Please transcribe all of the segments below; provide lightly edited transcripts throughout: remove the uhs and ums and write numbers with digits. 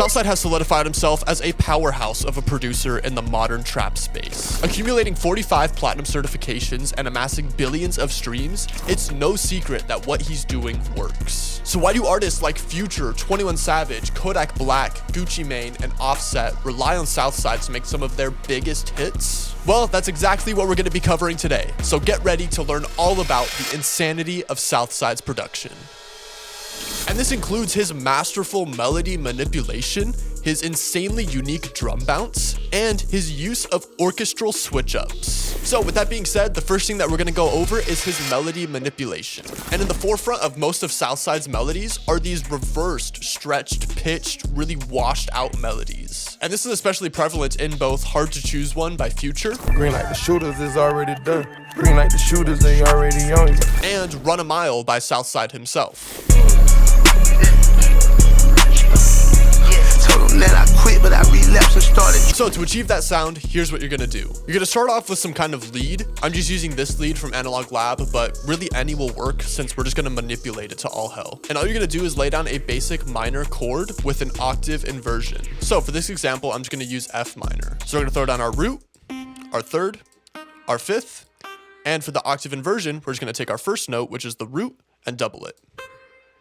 Southside has solidified himself as a powerhouse of a producer in the modern trap space. Accumulating 45 platinum certifications and amassing billions of streams, it's no secret that what he's doing works. So why do artists like Future, 21 Savage, Kodak Black, Gucci Mane, and Offset rely on Southside to make some of their biggest hits? Well, that's exactly what we're going to be covering today. So get ready to learn all about the insanity of Southside's production. And this includes his masterful melody manipulation, his insanely unique drum bounce, and his use of orchestral switch-ups. So with that being said, the first thing that we're going to go over is his melody manipulation. And in the forefront of most of Southside's melodies are these reversed, stretched, pitched, really washed out melodies. And this is especially prevalent in both Hard to Choose One by Future, Green like the shooters is already done. Green like the shooters, they already on you. And Run a Mile by Southside himself. So to achieve that sound, here's what you're gonna do. You're gonna start off with some kind of lead. I'm just using this lead from Analog Lab, but really any will work since we're just gonna manipulate it to all hell. And all you're gonna do is lay down a basic minor chord with an octave inversion. So for this example, I'm just gonna use F minor. So we're gonna throw down our root, our third, our fifth, and for the octave inversion, we're just gonna take our first note, which is the root, and double it.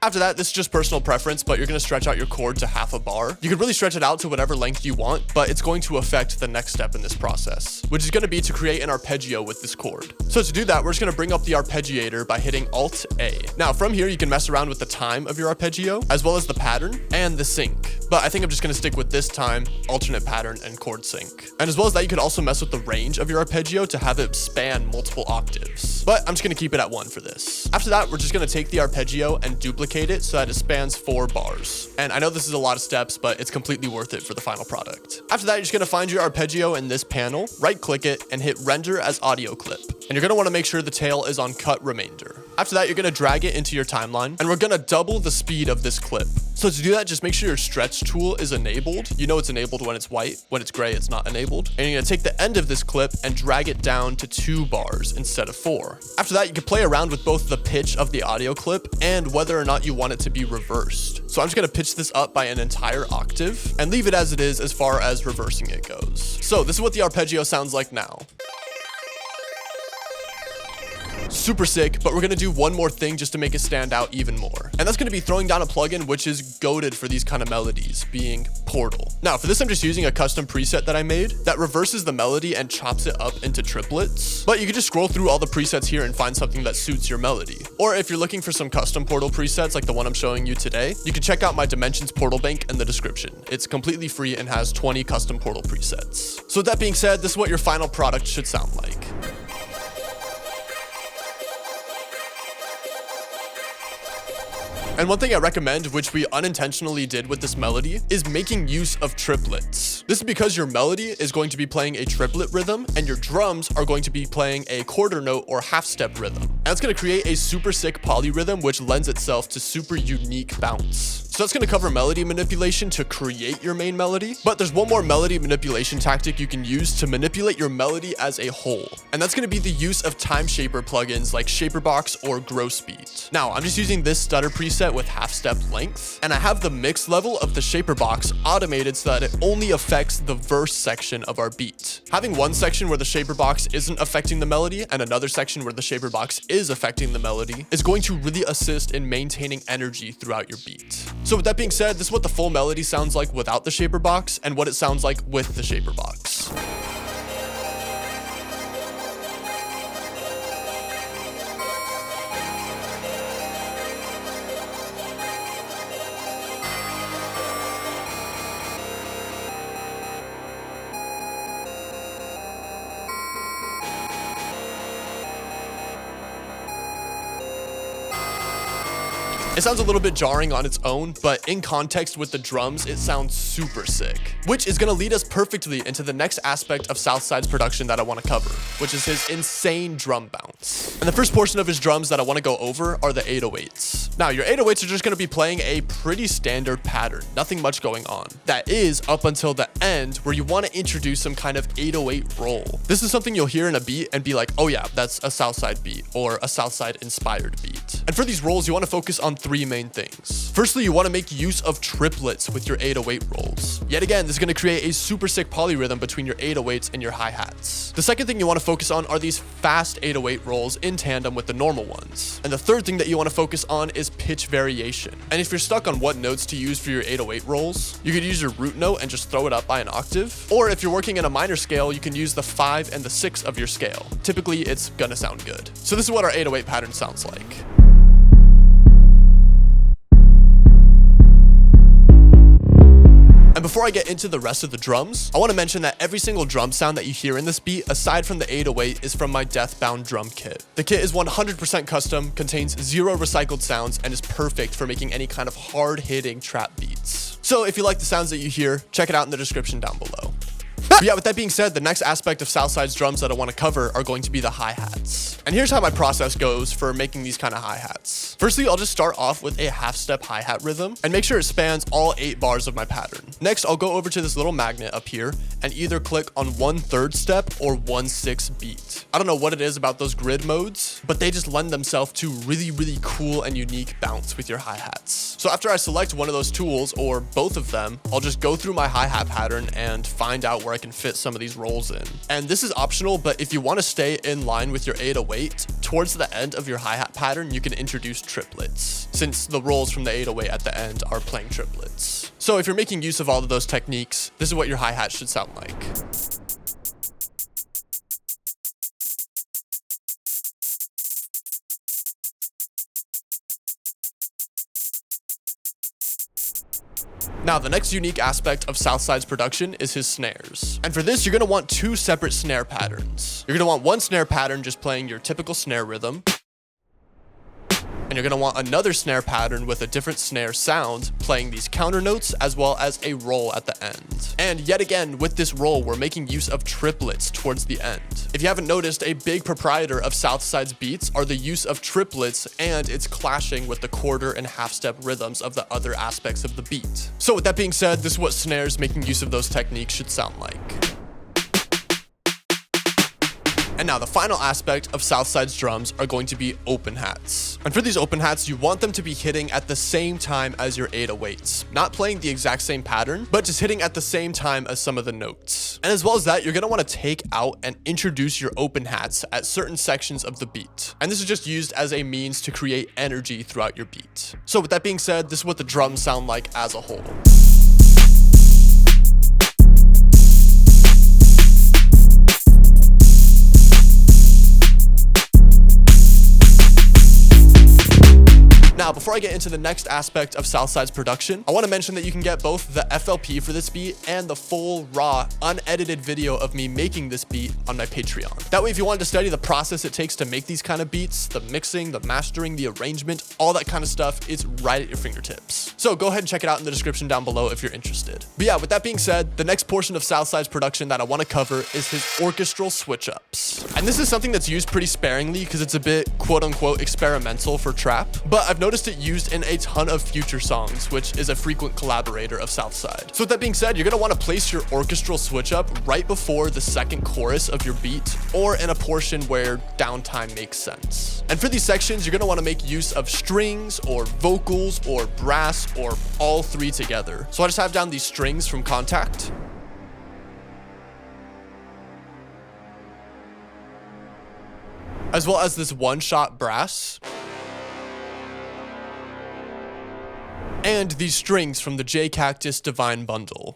After that, this is just personal preference, but you're going to stretch out your chord to half a bar. You could really stretch it out to whatever length you want, but it's going to affect the next step in this process, which is going to be to create an arpeggio with this chord. So to do that, we're just going to bring up the arpeggiator by hitting Alt-A. Now from here, you can mess around with the time of your arpeggio, as well as the pattern and the sync. But I think I'm just going to stick with this time, alternate pattern, and chord sync. And as well as that, you could also mess with the range of your arpeggio to have it span multiple octaves. But I'm just going to keep it at 1 for this. After that, we're just going to take the arpeggio and duplicate it so that it spans 4 bars. And I know this is a lot of steps, but it's completely worth it for the final product. After that, you're just going to find your arpeggio in this panel, right click it, and hit render as audio clip. And you're going to want to make sure the tail is on cut remainder. After that, you're going to drag it into your timeline, and we're going to double the speed of this clip. So to do that, just make sure your stretch tool is enabled. You know it's enabled when it's white. When it's gray, it's not enabled. And you're going to take the end of this clip and drag it down to 2 bars instead of 4. After that, you can play around with both the pitch of the audio clip and whether or not you want it to be reversed. So I'm just going to pitch this up by an entire octave and leave it as it is as far as reversing it goes. So this is what the arpeggio sounds like now. Super sick, but we're gonna do one more thing just to make it stand out even more. And that's gonna be throwing down a plugin which is goated for these kind of melodies, being Portal. Now for this, I'm just using a custom preset that I made that reverses the melody and chops it up into triplets. But you can just scroll through all the presets here and find something that suits your melody. Or if you're looking for some custom Portal presets like the one I'm showing you today, you can check out my Dimensions Portal bank in the description. It's completely free and has 20 custom Portal presets. So with that being said, this is what your final product should sound like. And one thing I recommend, which we unintentionally did with this melody, is making use of triplets. This is because your melody is going to be playing a triplet rhythm and your drums are going to be playing a quarter note or half step rhythm. And it's going to create a super sick polyrhythm which lends itself to super unique bounce. So that's going to cover melody manipulation to create your main melody, but there's one more melody manipulation tactic you can use to manipulate your melody as a whole. And that's going to be the use of time shaper plugins like Shaperbox or Gross Beat. Now, I'm just using this stutter preset with half step length, and I have the mix level of the Shaperbox automated so that it only affects the verse section of our beat. Having one section where the Shaperbox isn't affecting the melody and another section where the Shaperbox is affecting the melody is going to really assist in maintaining energy throughout your beat. So with that being said, this is what the full melody sounds like without the Shaperbox and what it sounds like with the Shaperbox. It sounds a little bit jarring on its own, but in context with the drums, it sounds super sick, which is gonna lead us perfectly into the next aspect of Southside's production that I wanna cover, which is his insane drum bounce. And the first portion of his drums that I wanna go over are the 808s. Now, your 808s are just gonna be playing a pretty standard pattern, nothing much going on. That is up until the end where you wanna introduce some kind of 808 roll. This is something you'll hear in a beat and be like, oh yeah, that's a Southside beat or a Southside inspired beat. And for these rolls, you wanna focus on 3 three main things. Firstly, you want to make use of triplets with your 808 rolls. Yet again, this is going to create a super sick polyrhythm between your 808s and your hi-hats. The second thing you want to focus on are these fast 808 rolls in tandem with the normal ones. And the third thing that you want to focus on is pitch variation. And if you're stuck on what notes to use for your 808 rolls, you could use your root note and just throw it up by an octave. Or if you're working in a minor scale, you can use the 5 and the 6 of your scale. Typically, it's gonna sound good. So this is what our 808 pattern sounds like. And before I get into the rest of the drums, I want to mention that every single drum sound that you hear in this beat, aside from the 808, is from my Deathbound drum kit. The kit is 100% custom, contains 0 recycled sounds, and is perfect for making any kind of hard-hitting trap beats. So if you like the sounds that you hear, check it out in the description down below. But yeah, with that being said, the next aspect of Southside's drums that I want to cover are going to be the hi-hats. And here's how my process goes for making these kind of hi-hats. Firstly, I'll just start off with a half-step hi-hat rhythm and make sure it spans all 8 bars of my pattern. Next, I'll go over to this little magnet up here and either click on 1/3 step or 1/6 beat. I don't know what it is about those grid modes, but they just lend themselves to really cool and unique bounce with your hi-hats. So after I select one of those tools or both of them, I'll just go through my hi-hat pattern and find out where I can fit some of these rolls in. And this is optional, but if you want to stay in line with your 808, towards the end of your hi-hat pattern, you can introduce triplets, since the rolls from the 808 at the end are playing triplets. So if you're making use of all of those techniques, this is what your hi-hat should sound like. Now, the next unique aspect of Southside's production is his snares. And for this, you're going to want 2 separate snare patterns. You're going to want one snare pattern just playing your typical snare rhythm. And you're going to want another snare pattern with a different snare sound playing these counter notes as well as a roll at the end. And yet again, with this roll, we're making use of triplets towards the end. If you haven't noticed, a big proprietor of Southside's beats are the use of triplets, and it's clashing with the quarter and half step rhythms of the other aspects of the beat. So with that being said, this is what snares making use of those techniques should sound like. And now the final aspect of Southside's drums are going to be open hats. And for these open hats, you want them to be hitting at the same time as your 808s. Not playing the exact same pattern, but just hitting at the same time as some of the notes. And as well as that, you're going to want to take out and introduce your open hats at certain sections of the beat. And this is just used as a means to create energy throughout your beat. So with that being said, this is what the drums sound like as a whole. Now, before I get into the next aspect of Southside's production, I want to mention that you can get both the FLP for this beat and the full, raw, unedited video of me making this beat on my Patreon. That way, if you wanted to study the process it takes to make these kind of beats, the mixing, the mastering, the arrangement, all that kind of stuff, it's right at your fingertips. So go ahead and check it out in the description down below if you're interested. But yeah, with that being said, the next portion of Southside's production that I want to cover is his orchestral switch-ups. And this is something that's used pretty sparingly because it's a bit quote-unquote experimental for trap, but I've noticed it used in a ton of Future songs, which is a frequent collaborator of Southside. So with that being said, you're going to want to place your orchestral switch up right before the second chorus of your beat, or in a portion where downtime makes sense. And for these sections, you're going to want to make use of strings or vocals or brass or all 3 together. So I just have down these strings from Contact, as well as this one-shot brass, and these strings from the J Cactus Divine Bundle.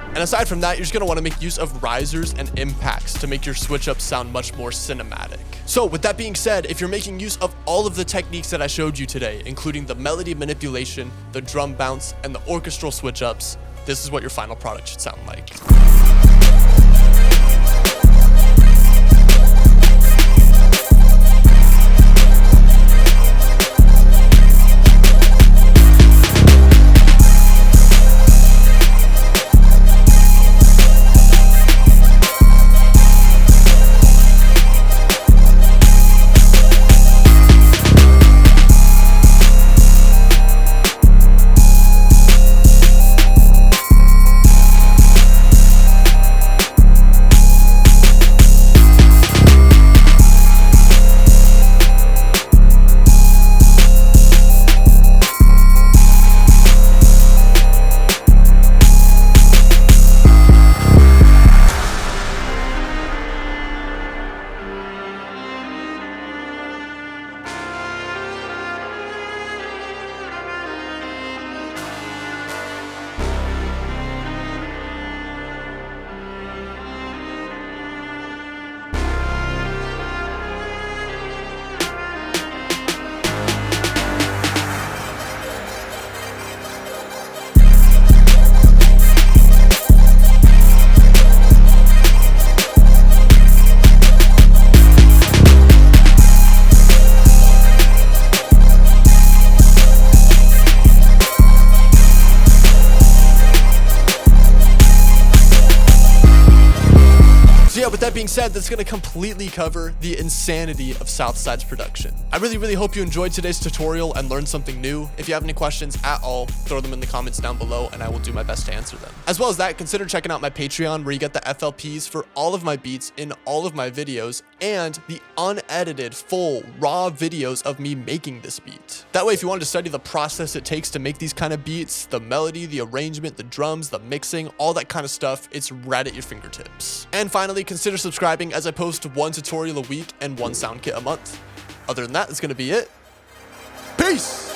And aside from that, you're just going to want to make use of risers and impacts to make your switch-ups sound much more cinematic. So with that being said, if you're making use of all of the techniques that I showed you today, including the melody manipulation, the drum bounce, and the orchestral switch-ups, this is what your final product should sound like. that being said, that's gonna completely cover the insanity of Southside's production. I really hope you enjoyed today's tutorial and learned something new. If you have any questions at all, throw them in the comments down below and I will do my best to answer them. As well as that, consider checking out my Patreon where you get the FLPs for all of my beats in all of my videos and the unedited full raw videos of me making this beat. That way, if you wanted to study the process it takes to make these kind of beats, the melody, the arrangement, the drums, the mixing, all that kind of stuff, it's right at your fingertips. And finally, consider subscribing as I post 1 tutorial a week and 1 sound kit a month. Other than that, that's gonna be it. Peace!